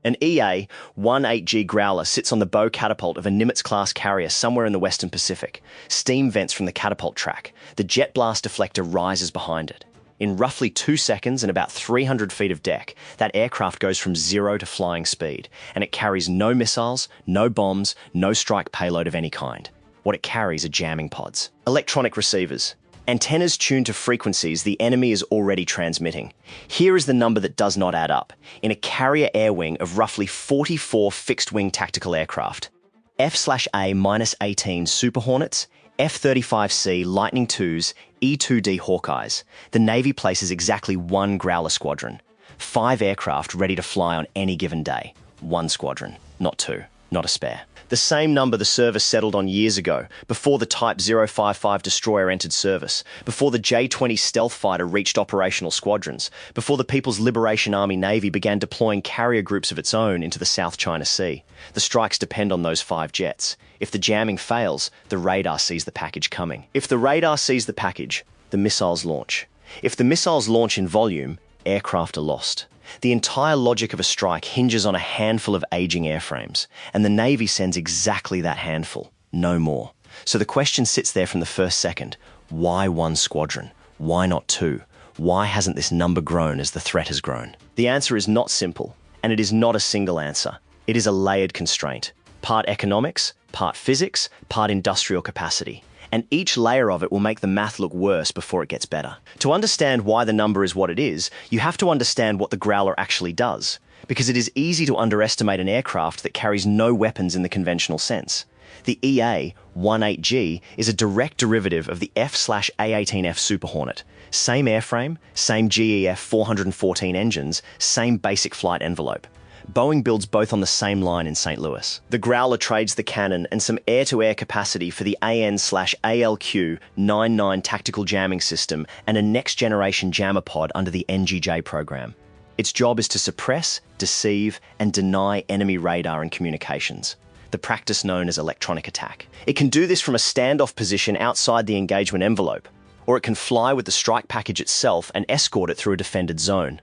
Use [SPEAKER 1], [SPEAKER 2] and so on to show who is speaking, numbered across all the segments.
[SPEAKER 1] An EA-18G Growler sits on the bow catapult of a Nimitz-class carrier somewhere in the Western Pacific. Steam vents from the catapult track. The jet blast deflector rises behind it. In roughly 2 seconds and about 300 feet of deck, that aircraft goes from 0 to flying speed, and it carries no missiles, no bombs, no strike payload of any kind. What it carries are jamming pods. Electronic receivers. Antennas tuned to frequencies the enemy is already transmitting. Here is the number that does not add up. In a carrier air wing of roughly 44 fixed-wing tactical aircraft, F/A-18 Super Hornets, F-35C Lightning IIs, E-2D Hawkeyes, the Navy places exactly 1 Growler squadron. 5 aircraft ready to fly on any given day. 1 squadron, not 2, not a spare. The same number the service settled on years ago, before the Type 055 destroyer entered service, before the J-20 stealth fighter reached operational squadrons, before the People's Liberation Army Navy began deploying carrier groups of its own into the South China Sea. The strikes depend on those 5 jets. If the jamming fails, the radar sees the package coming. If the radar sees the package, the missiles launch. If the missiles launch in volume, aircraft are lost. The entire logic of a strike hinges on a handful of aging airframes, and the Navy sends exactly that handful, no more. So the question sits there from the first second: why 1 squadron? Why not 2? Why hasn't this number grown as the threat has grown? The answer is not simple, and it is not a single answer. It is a layered constraint. Part economics, part physics, part industrial capacity. And each layer of it will make the math look worse before it gets better. To understand why the number is what it is, you have to understand what the Growler actually does, because it is easy to underestimate an aircraft that carries no weapons in the conventional sense. The EA-18G is a direct derivative of the F/A-18F Super Hornet. Same airframe, same GEF 414 engines, same basic flight envelope. Boeing builds both on the same line in St. Louis. The Growler trades the cannon and some air-to-air capacity for the AN/ALQ-99 tactical jamming system and a next-generation jammer pod under the NGJ program. Its job is to suppress, deceive, and deny enemy radar and communications, the practice known as electronic attack. It can do this from a standoff position outside the engagement envelope, or it can fly with the strike package itself and escort it through a defended zone.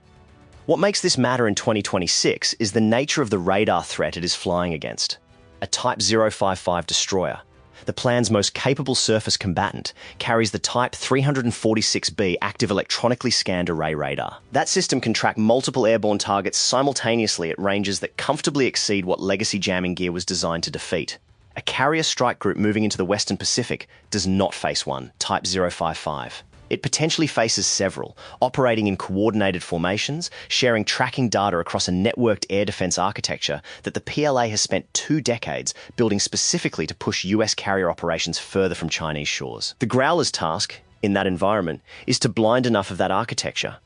[SPEAKER 1] What makes this matter in 2026 is the nature of the radar threat it is flying against. A Type 055 destroyer, the plan's most capable surface combatant, carries the Type 346B active electronically scanned array radar. That system can track multiple airborne targets simultaneously at ranges that comfortably exceed what legacy jamming gear was designed to defeat. A carrier strike group moving into the Western Pacific does not face one, Type 055. It potentially faces several, operating in coordinated formations, sharing tracking data across a networked air defense architecture that the PLA has spent 2 decades building specifically to push US carrier operations further from Chinese shores. The Growler's task, in that environment, is to blind enough of that architecture,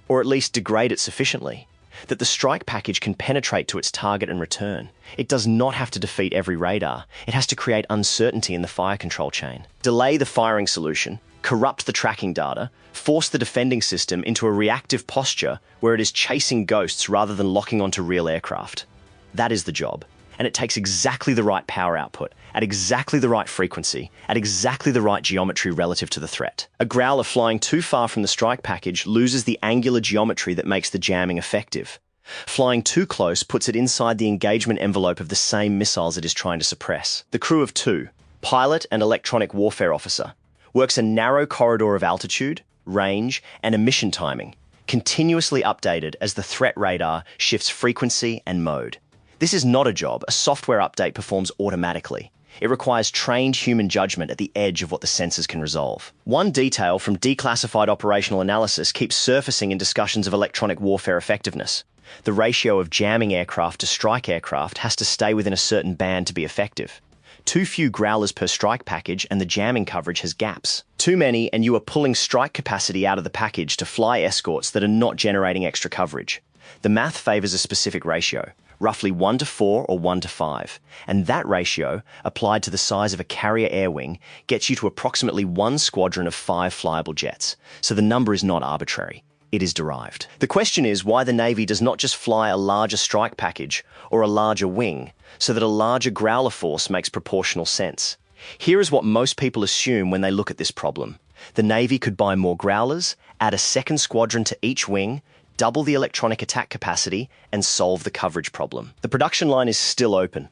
[SPEAKER 1] or at least degrade it sufficiently, that the strike package can penetrate to its target and return. It does not have to defeat every radar. It has to create uncertainty in the fire control chain, delay the firing solution, corrupt the tracking data, force the defending system into a reactive posture where it is chasing ghosts rather than locking onto real aircraft. That is the job, and it takes exactly the right power output, at exactly the right frequency, at exactly the right geometry relative to the threat. A Growler flying too far from the strike package loses the angular geometry that makes the jamming effective. Flying too close puts it inside the engagement envelope of the same missiles it is trying to suppress. The crew of 2, pilot and electronic warfare officer, works a narrow corridor of altitude, range, and emission timing, continuously updated as the threat radar shifts frequency and mode. This is not a job a software update performs automatically. It requires trained human judgment at the edge of what the sensors can resolve. One detail from declassified operational analysis keeps surfacing in discussions of electronic warfare effectiveness. The ratio of jamming aircraft to strike aircraft has to stay within a certain band to be effective. Too few Growlers per strike package and the jamming coverage has gaps. Too many and you are pulling strike capacity out of the package to fly escorts that are not generating extra coverage. The math favors a specific ratio, roughly 1:4 or 1:5, and that ratio, applied to the size of a carrier air wing, gets you to approximately 1 squadron of 5 flyable jets, so the number is not arbitrary. It is derived. The question is why the Navy does not just fly a larger strike package or a larger wing, so that a larger Growler force makes proportional sense. Here is what most people assume when they look at this problem. The Navy could buy more Growlers, add a second squadron to each wing, double the electronic attack capacity, and solve the coverage problem. The production line is still open.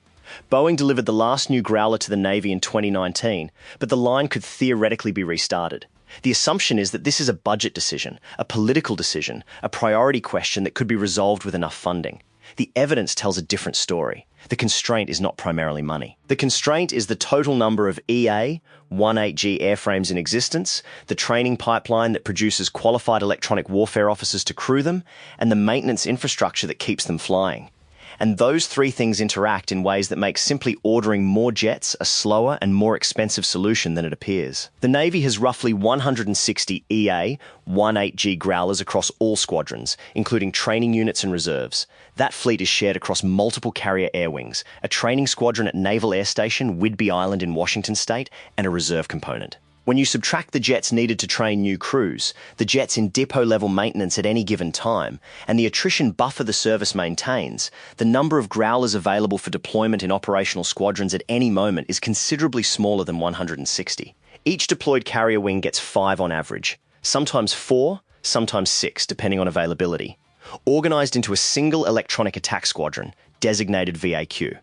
[SPEAKER 1] Boeing delivered the last new Growler to the Navy in 2019, but the line could theoretically be restarted. The assumption is that this is a budget decision, a political decision, a priority question that could be resolved with enough funding. The evidence tells a different story. The constraint is not primarily money. The constraint is the total number of EA-18G airframes in existence, the training pipeline that produces qualified electronic warfare officers to crew them, and the maintenance infrastructure that keeps them flying. And those three things interact in ways that make simply ordering more jets a slower and more expensive solution than it appears. The Navy has roughly 160 EA-18G Growlers across all squadrons, including training units and reserves. That fleet is shared across multiple carrier air wings, a training squadron at Naval Air Station Whidbey Island in Washington State, and a reserve component. When you subtract the jets needed to train new crews, the jets in depot-level maintenance at any given time, and the attrition buffer the service maintains, the number of Growlers available for deployment in operational squadrons at any moment is considerably smaller than 160. Each deployed carrier wing gets 5 on average, sometimes 4, sometimes 6, depending on availability, organized into a single electronic attack squadron, designated VAQ.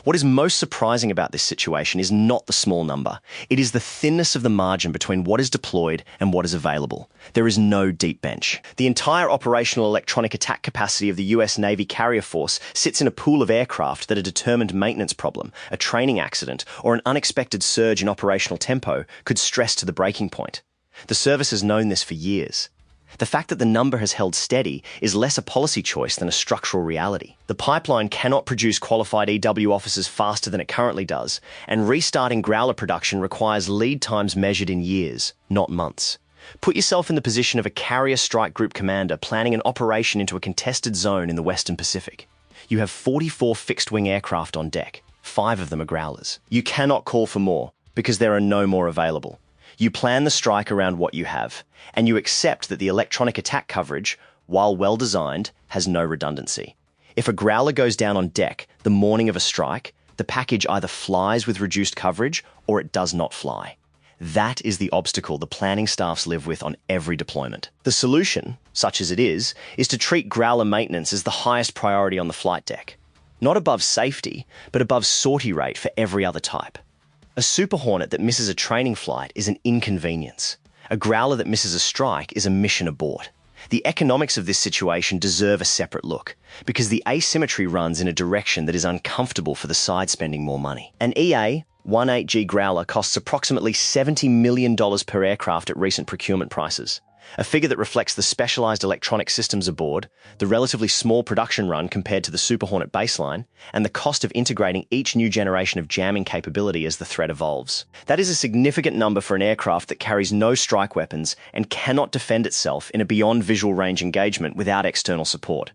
[SPEAKER 1] What is most surprising about this situation is not the small number. It is the thinness of the margin between what is deployed and what is available. There is no deep bench. The entire operational electronic attack capacity of the US Navy carrier force sits in a pool of aircraft that a determined maintenance problem, a training accident, or an unexpected surge in operational tempo could stress to the breaking point. The service has known this for years. The fact that the number has held steady is less a policy choice than a structural reality. The pipeline cannot produce qualified EW officers faster than it currently does, and restarting Growler production requires lead times measured in years, not months. Put yourself in the position of a carrier strike group commander planning an operation into a contested zone in the Western Pacific. You have 44 fixed-wing aircraft on deck. 5 of them are Growlers. You cannot call for more, because there are no more available. You plan the strike around what you have, and you accept that the electronic attack coverage, while well-designed, has no redundancy. If a Growler goes down on deck the morning of a strike, the package either flies with reduced coverage or it does not fly. That is the obstacle the planning staffs live with on every deployment. The solution, such as it is to treat Growler maintenance as the highest priority on the flight deck. Not above safety, but above sortie rate for every other type. A Super Hornet that misses a training flight is an inconvenience. A Growler that misses a strike is a mission abort. The economics of this situation deserve a separate look, because the asymmetry runs in a direction that is uncomfortable for the side spending more money. An EA-18G Growler costs approximately $70 million per aircraft at recent procurement prices, a figure that reflects the specialized electronic systems aboard, the relatively small production run compared to the Super Hornet baseline, and the cost of integrating each new generation of jamming capability as the threat evolves. That is a significant number for an aircraft that carries no strike weapons and cannot defend itself in a beyond visual range engagement without external support.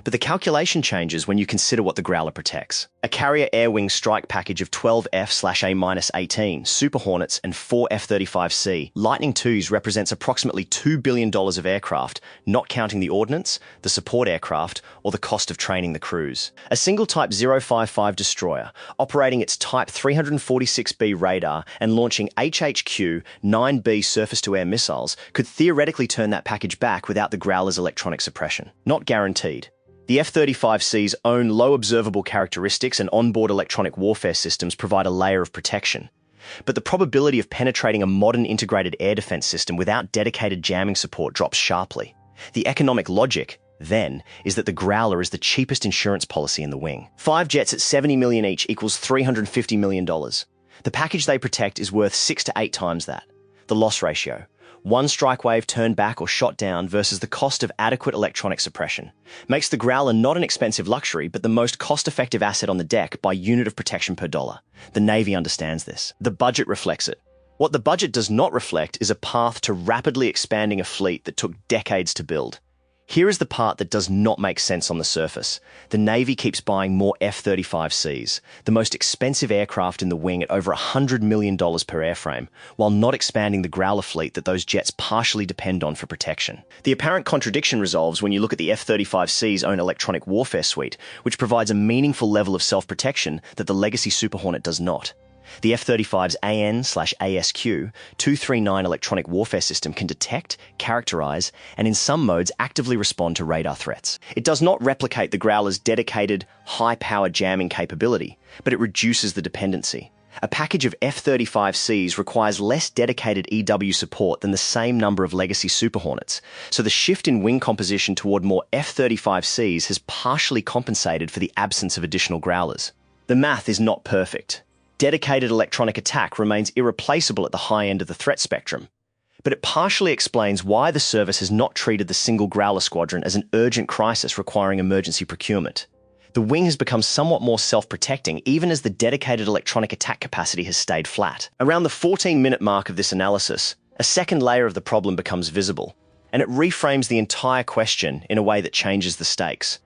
[SPEAKER 1] But the calculation changes when you consider what the Growler protects. A carrier air wing strike package of 12 F/A-18 Super Hornets and 4 F-35C Lightning IIs represents approximately $2 billion of aircraft, not counting the ordnance, the support aircraft, or the cost of training the crews. A single Type 055 destroyer, operating its Type 346B radar and launching HHQ-9B surface-to-air missiles, could theoretically turn that package back without the Growler's electronic suppression. Not guaranteed. The F-35C's own low observable characteristics and onboard electronic warfare systems provide a layer of protection. But the probability of penetrating a modern integrated air defense system without dedicated jamming support drops sharply. The economic logic, then, is that the Growler is the cheapest insurance policy in the wing. 5 jets at $70 million each equals $350 million. The package they protect is worth 6 to 8 times that. The loss ratio, one strike wave turned back or shot down versus the cost of adequate electronic suppression, makes the Growler not an expensive luxury, but the most cost-effective asset on the deck by unit of protection per dollar. The Navy understands this. The budget reflects it. What the budget does not reflect is a path to rapidly expanding a fleet that took decades to build. Here is the part that does not make sense on the surface. The Navy keeps buying more F-35Cs, the most expensive aircraft in the wing at over $100 million per airframe, while not expanding the Growler fleet that those jets partially depend on for protection. The apparent contradiction resolves when you look at the F-35C's own electronic warfare suite, which provides a meaningful level of self-protection that the legacy Super Hornet does not. The F-35's AN/ASQ 239 electronic warfare system can detect, characterize, and in some modes actively respond to radar threats. It does not replicate the Growler's dedicated, high-powered jamming capability, but it reduces the dependency. A package of F-35Cs requires less dedicated EW support than the same number of legacy Super Hornets, so the shift in wing composition toward more F-35Cs has partially compensated for the absence of additional Growlers. The math is not perfect. Dedicated electronic attack remains irreplaceable at the high end of the threat spectrum, but it partially explains why the service has not treated the single Growler squadron as an urgent crisis requiring emergency procurement. The wing has become somewhat more self-protecting even as the dedicated electronic attack capacity has stayed flat. Around the 14-minute mark of this analysis, a second layer of the problem becomes visible, and it reframes the entire question in a way that changes the stakes.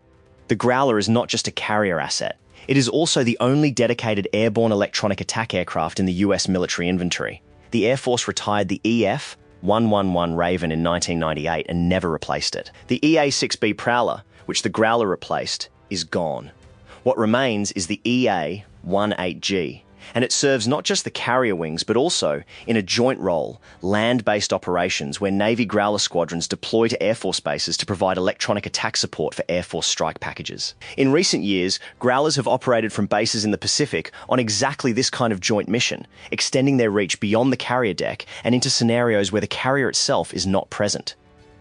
[SPEAKER 1] The Growler is not just a carrier asset. It is also the only dedicated airborne electronic attack aircraft in the US military inventory. The Air Force retired the EF-111 Raven in 1998 and never replaced it. The EA-6B Prowler, which the Growler replaced, is gone. What remains is the EA-18G, and it serves not just the carrier wings, but also, in a joint role, land-based operations where Navy Growler squadrons deploy to Air Force bases to provide electronic attack support for Air Force strike packages. In recent years, Growlers have operated from bases in the Pacific on exactly this kind of joint mission, extending their reach beyond the carrier deck and into scenarios where the carrier itself is not present.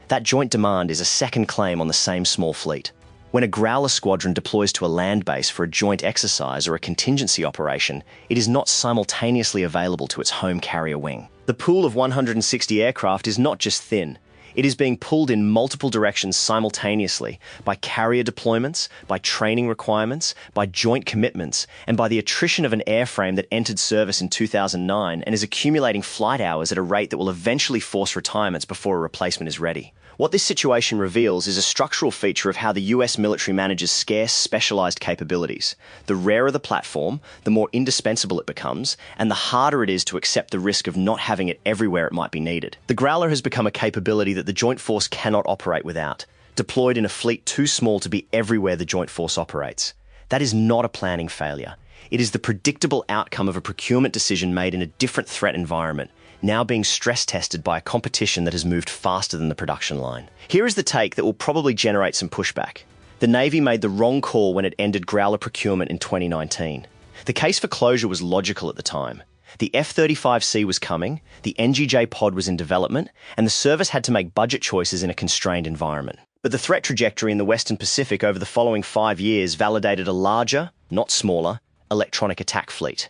[SPEAKER 1] That joint demand is a second claim on the same small fleet. When a Growler squadron deploys to a land base for a joint exercise or a contingency operation, it is not simultaneously available to its home carrier wing. The pool of 160 aircraft is not just thin. It is being pulled in multiple directions simultaneously by carrier deployments, by training requirements, by joint commitments, and by the attrition of an airframe that entered service in 2009 and is accumulating flight hours at a rate that will eventually force retirements before a replacement is ready. What this situation reveals is a structural feature of how the US military manages scarce, specialized capabilities. The rarer the platform, the more indispensable it becomes, and the harder it is to accept the risk of not having it everywhere it might be needed. The Growler has become a capability that the Joint Force cannot operate without, deployed in a fleet too small to be everywhere the Joint Force operates. That is not a planning failure. It is the predictable outcome of a procurement decision made in a different threat environment, now being stress-tested by a competition that has moved faster than the production line. Here is the take that will probably generate some pushback. The Navy made the wrong call when it ended Growler procurement in 2019. The case for closure was logical at the time. The F-35C was coming, the NGJ pod was in development, and the service had to make budget choices in a constrained environment. But the threat trajectory in the Western Pacific over the following 5 years validated a larger, not smaller, electronic attack fleet.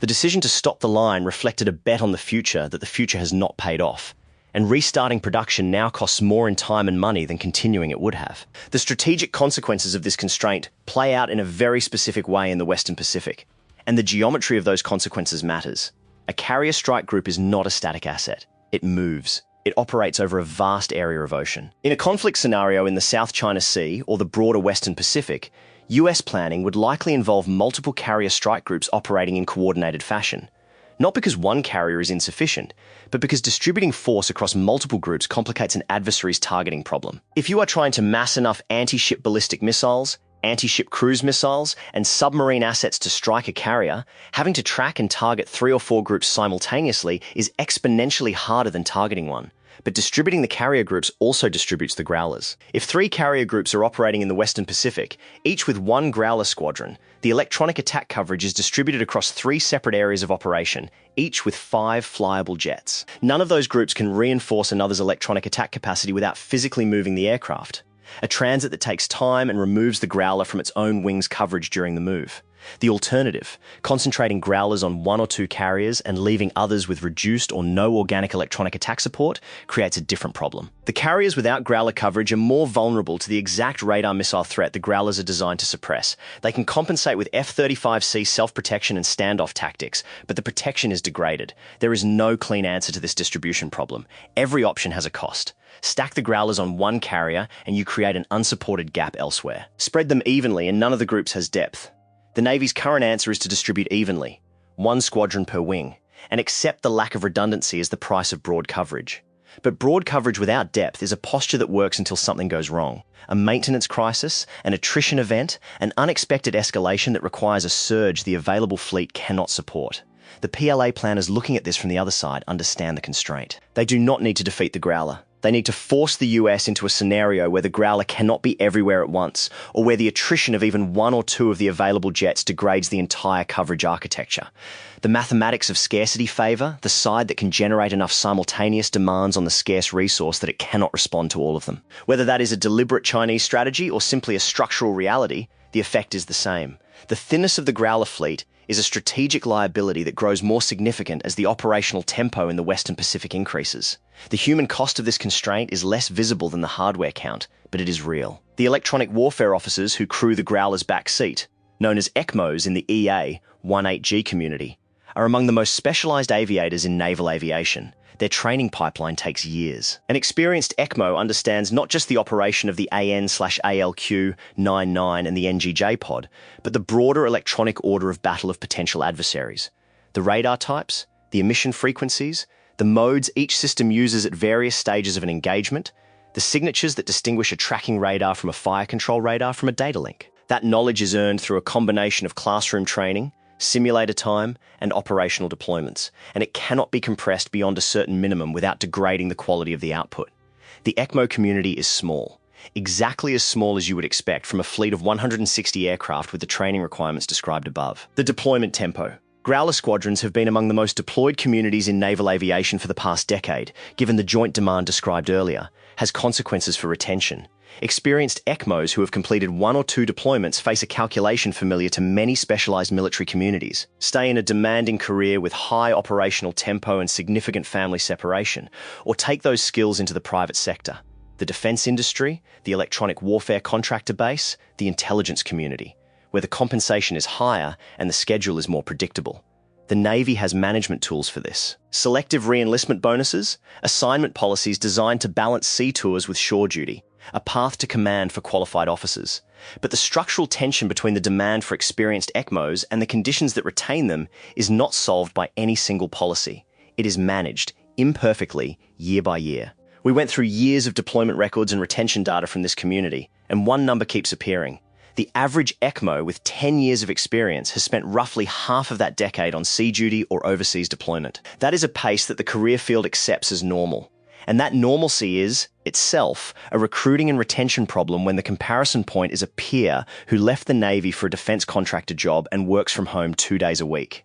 [SPEAKER 1] The decision to stop the line reflected a bet on the future that the future has not paid off, and restarting production now costs more in time and money than continuing it would have. The strategic consequences of this constraint play out in a very specific way in the Western Pacific, and the geometry of those consequences matters. A carrier strike group is not a static asset. It moves. It operates over a vast area of ocean. In a conflict scenario in the South China Sea or the broader Western Pacific, US planning would likely involve multiple carrier strike groups operating in coordinated fashion. Not because one carrier is insufficient, but because distributing force across multiple groups complicates an adversary's targeting problem. If you are trying to mass enough anti-ship ballistic missiles, anti-ship cruise missiles, and submarine assets to strike a carrier, having to track and target 3 or 4 groups simultaneously is exponentially harder than targeting one. But distributing the carrier groups also distributes the Growlers. If 3 carrier groups are operating in the Western Pacific, each with 1 Growler squadron, the electronic attack coverage is distributed across 3 separate areas of operation, each with 5 flyable jets. None of those groups can reinforce another's electronic attack capacity without physically moving the aircraft. A transit that takes time and removes the Growler from its own wing's coverage during the move. The alternative, concentrating Growlers on 1 or 2 carriers and leaving others with reduced or no organic electronic attack support, creates a different problem. The carriers without Growler coverage are more vulnerable to the exact radar missile threat the Growlers are designed to suppress. They can compensate with F-35C self-protection and standoff tactics, but the protection is degraded. There is no clean answer to this distribution problem. Every option has a cost. Stack the Growlers on 1 carrier and you create an unsupported gap elsewhere. Spread them evenly and none of the groups has depth. The Navy's current answer is to distribute evenly, 1 squadron per wing, and accept the lack of redundancy as the price of broad coverage. But broad coverage without depth is a posture that works until something goes wrong. A maintenance crisis, an attrition event, an unexpected escalation that requires a surge the available fleet cannot support. The PLA planners looking at this from the other side understand the constraint. They do not need to defeat the Growler. They need to force the US into a scenario where the Growler cannot be everywhere at once, or where the attrition of even one or two of the available jets degrades the entire coverage architecture. The mathematics of scarcity favour the side that can generate enough simultaneous demands on the scarce resource that it cannot respond to all of them. Whether that is a deliberate Chinese strategy or simply a structural reality, the effect is the same. The thinness of the Growler fleet is a strategic liability that grows more significant as the operational tempo in the Western Pacific increases. The human cost of this constraint is less visible than the hardware count, but it is real. The electronic warfare officers who crew the Growler's back seat, known as ECMOs in the EA-18G community, are among the most specialised aviators in naval aviation. Their training pipeline takes years. An experienced ECMO understands not just the operation of the AN/ALQ-99 and the NGJ pod, but the broader electronic order of battle of potential adversaries. The radar types, the emission frequencies, the modes each system uses at various stages of an engagement, the signatures that distinguish a tracking radar from a fire control radar from a data link. That knowledge is earned through a combination of classroom training, simulator time, and operational deployments, and it cannot be compressed beyond a certain minimum without degrading the quality of the output. The ECMO community is small, exactly as small as you would expect from a fleet of 160 aircraft with the training requirements described above. The deployment tempo. Growler squadrons have been among the most deployed communities in naval aviation for the past decade, given the joint demand described earlier, has consequences for retention. Experienced ECMOs who have completed one or two deployments face a calculation familiar to many specialised military communities. Stay in a demanding career with high operational tempo and significant family separation, or take those skills into the private sector, the defence industry, the electronic warfare contractor base, the intelligence community, where the compensation is higher and the schedule is more predictable. The Navy has management tools for this. Selective re-enlistment bonuses, assignment policies designed to balance sea tours with shore duty, a path to command for qualified officers. But the structural tension between the demand for experienced ECMOs and the conditions that retain them is not solved by any single policy. It is managed, imperfectly, year by year. We went through years of deployment records and retention data from this community, and one number keeps appearing. The average ECMO with 10 years of experience has spent roughly half of that decade on sea duty or overseas deployment. That is a pace that the career field accepts as normal. And that normalcy is, itself, a recruiting and retention problem when the comparison point is a peer who left the Navy for a defence contractor job and works from home 2 days a week.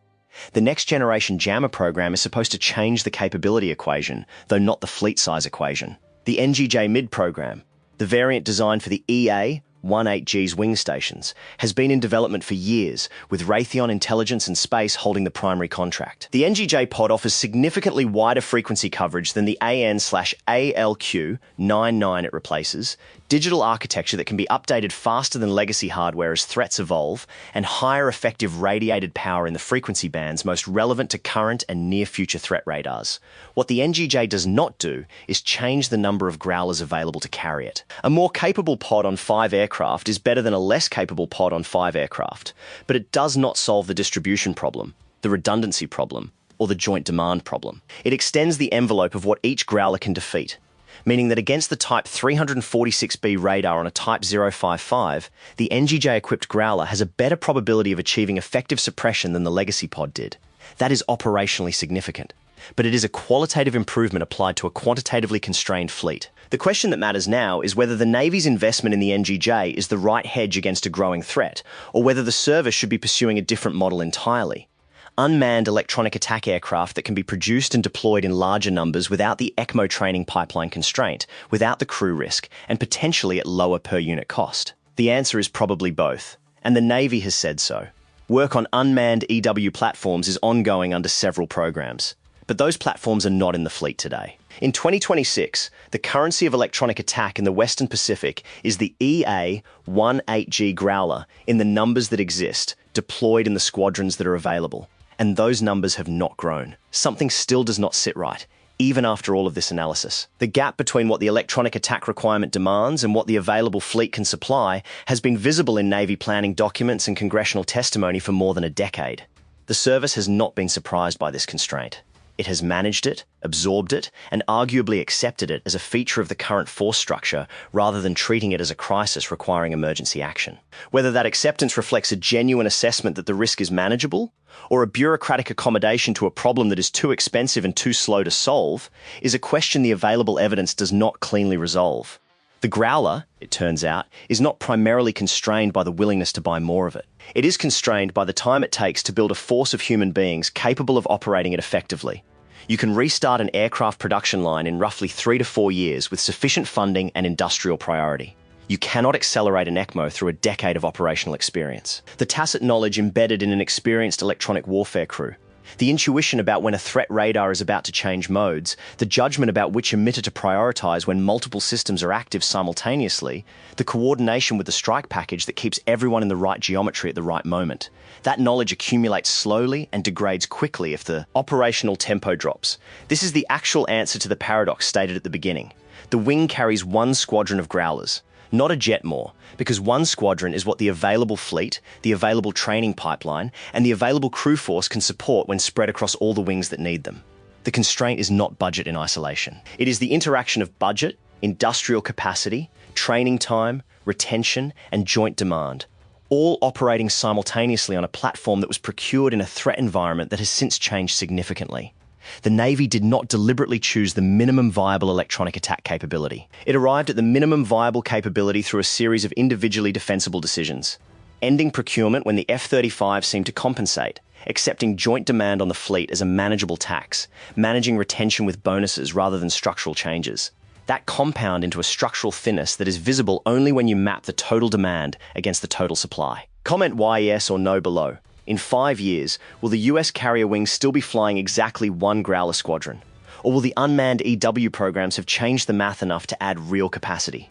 [SPEAKER 1] The Next Generation Jammer program is supposed to change the capability equation, though not the fleet size equation. The NGJ Mid program, the variant designed for the EA-18G's wing stations, has been in development for years, with Raytheon Intelligence and Space holding the primary contract. The NGJ pod offers significantly wider frequency coverage than the AN/ALQ-99 it replaces, digital architecture that can be updated faster than legacy hardware as threats evolve, and higher effective radiated power in the frequency bands most relevant to current and near-future threat radars. What the NGJ does not do is change the number of Growlers available to carry it. A more capable pod on 5 aircraft is better than a less capable pod on 5 aircraft, but it does not solve the distribution problem, the redundancy problem, or the joint demand problem. It extends the envelope of what each Growler can defeat, meaning that against the Type 346B radar on a Type 055, the NGJ-equipped Growler has a better probability of achieving effective suppression than the legacy pod did. That is operationally significant, but it is a qualitative improvement applied to a quantitatively constrained fleet. The question that matters now is whether the Navy's investment in the NGJ is the right hedge against a growing threat, or whether the service should be pursuing a different model entirely. Unmanned electronic attack aircraft that can be produced and deployed in larger numbers without the ECMO training pipeline constraint, without the crew risk, and potentially at lower per-unit cost. The answer is probably both, and the Navy has said so. Work on unmanned EW platforms is ongoing under several programs, but those platforms are not in the fleet today. In 2026, the currency of electronic attack in the Western Pacific is the EA-18G Growler in the numbers that exist, deployed in the squadrons that are available. And those numbers have not grown. Something still does not sit right, even after all of this analysis. The gap between what the electronic attack requirement demands and what the available fleet can supply has been visible in Navy planning documents and congressional testimony for more than a decade. The service has not been surprised by this constraint. It has managed it, absorbed it, and arguably accepted it as a feature of the current force structure rather than treating it as a crisis requiring emergency action. Whether that acceptance reflects a genuine assessment that the risk is manageable, or a bureaucratic accommodation to a problem that is too expensive and too slow to solve, is a question the available evidence does not cleanly resolve. The Growler, it turns out, is not primarily constrained by the willingness to buy more of it. It is constrained by the time it takes to build a force of human beings capable of operating it effectively. You can restart an aircraft production line in roughly 3 to 4 years with sufficient funding and industrial priority. You cannot accelerate an ECMO through a decade of operational experience. The tacit knowledge embedded in an experienced electronic warfare crew, the intuition about when a threat radar is about to change modes, the judgment about which emitter to prioritize when multiple systems are active simultaneously, the coordination with the strike package that keeps everyone in the right geometry at the right moment. That knowledge accumulates slowly and degrades quickly if the operational tempo drops. This is the actual answer to the paradox stated at the beginning. The wing carries one squadron of Growlers, not a jet more, because one squadron is what the available fleet, the available training pipeline, and the available crew force can support when spread across all the wings that need them. The constraint is not budget in isolation. It is the interaction of budget, industrial capacity, training time, retention, and joint demand, all operating simultaneously on a platform that was procured in a threat environment that has since changed significantly. The Navy did not deliberately choose the minimum viable electronic attack capability. It arrived at the minimum viable capability through a series of individually defensible decisions. Ending procurement when the F-35 seemed to compensate, accepting joint demand on the fleet as a manageable tax, managing retention with bonuses rather than structural changes. That compound into a structural thinness that is visible only when you map the total demand against the total supply. Comment yes or no below. In 5 years, will the US carrier wings still be flying exactly one Growler squadron? Or will the unmanned EW programs have changed the math enough to add real capacity?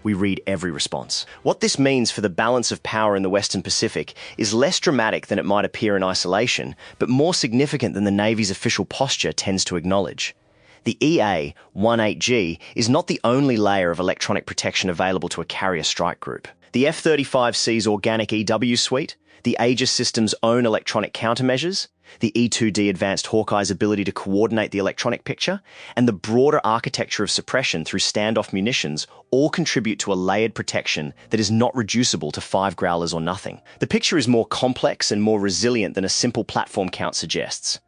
[SPEAKER 1] We read every response. What this means for the balance of power in the Western Pacific is less dramatic than it might appear in isolation, but more significant than the Navy's official posture tends to acknowledge. The EA-18G is not the only layer of electronic protection available to a carrier strike group. The F-35C's organic EW suite, the Aegis system's own electronic countermeasures, the E-2D Advanced Hawkeye's ability to coordinate the electronic picture, and the broader architecture of suppression through standoff munitions all contribute to a layered protection that is not reducible to 5 Growlers or nothing. The picture is more complex and more resilient than a simple platform count suggests.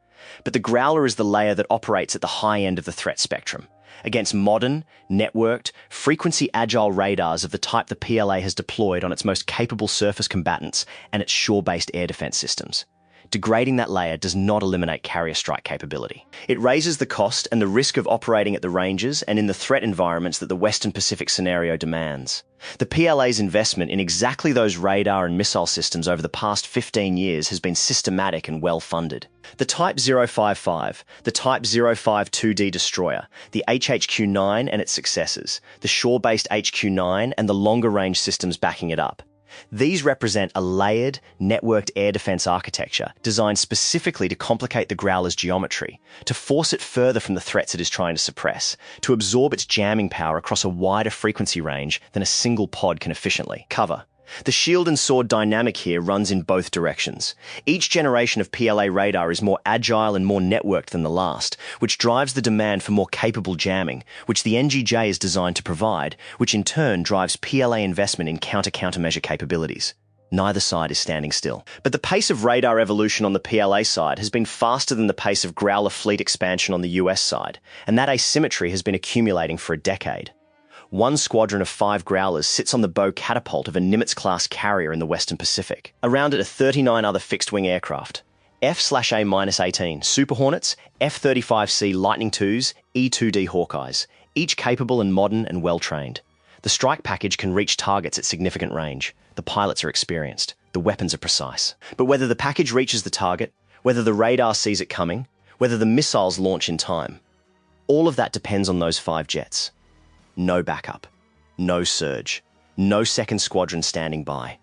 [SPEAKER 1] But the Growler is the layer that operates at the high end of the threat spectrum, against modern, networked, frequency-agile radars of the type the PLA has deployed on its most capable surface combatants and its shore-based air defense systems. Degrading that layer does not eliminate carrier strike capability. It raises the cost and the risk of operating at the ranges and in the threat environments that the Western Pacific scenario demands. The PLA's investment in exactly those radar and missile systems over the past 15 years has been systematic and well-funded. The Type 055, the Type 052D destroyer, the HHQ-9 and its successors, the shore-based HQ-9 and the longer-range systems backing it up. These represent a layered, networked air defense architecture designed specifically to complicate the Growler's geometry, to force it further from the threats it is trying to suppress, to absorb its jamming power across a wider frequency range than a single pod can efficiently cover. The shield and sword dynamic here runs in both directions. Each generation of PLA radar is more agile and more networked than the last, which drives the demand for more capable jamming, which the NGJ is designed to provide, which in turn drives PLA investment in countermeasure capabilities. Neither side is standing still. But the pace of radar evolution on the PLA side has been faster than the pace of Growler fleet expansion on the US side, and that asymmetry has been accumulating for a decade. One squadron of 5 Growlers sits on the bow catapult of a Nimitz-class carrier in the Western Pacific. Around it are 39 other fixed-wing aircraft. F/A-18 Super Hornets, F-35C Lightning IIs, E-2D Hawkeyes, each capable and modern and well-trained. The strike package can reach targets at significant range. The pilots are experienced. The weapons are precise. But whether the package reaches the target, whether the radar sees it coming, whether the missiles launch in time, all of that depends on those 5 jets. No backup, no surge, no second squadron standing by.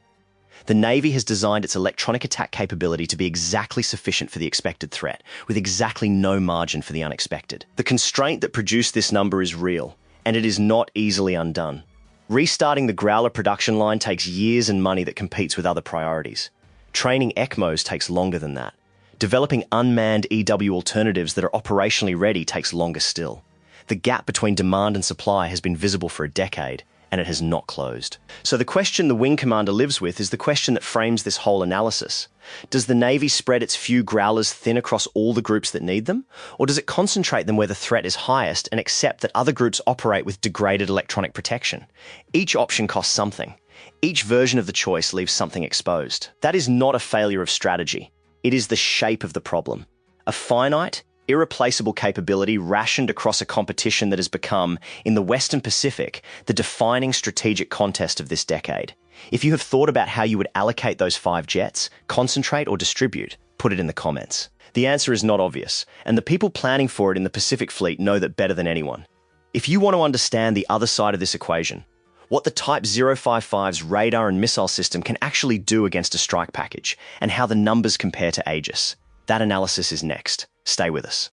[SPEAKER 1] The Navy has designed its electronic attack capability to be exactly sufficient for the expected threat, with exactly no margin for the unexpected. The constraint that produced this number is real, and it is not easily undone. Restarting the Growler production line takes years and money that competes with other priorities. Training ECMOs takes longer than that. Developing unmanned EW alternatives that are operationally ready takes longer still. The gap between demand and supply has been visible for a decade, and it has not closed. So the question the Wing Commander lives with is the question that frames this whole analysis. Does the Navy spread its few Growlers thin across all the groups that need them? Or does it concentrate them where the threat is highest and accept that other groups operate with degraded electronic protection? Each option costs something. Each version of the choice leaves something exposed. That is not a failure of strategy. It is the shape of the problem. A finite, irreplaceable capability rationed across a competition that has become, in the Western Pacific, the defining strategic contest of this decade. If you have thought about how you would allocate those 5 jets, concentrate or distribute, put it in the comments. The answer is not obvious, and the people planning for it in the Pacific Fleet know that better than anyone. If you want to understand the other side of this equation, what the Type 055's radar and missile system can actually do against a strike package, and how the numbers compare to Aegis, that analysis is next. Stay with us.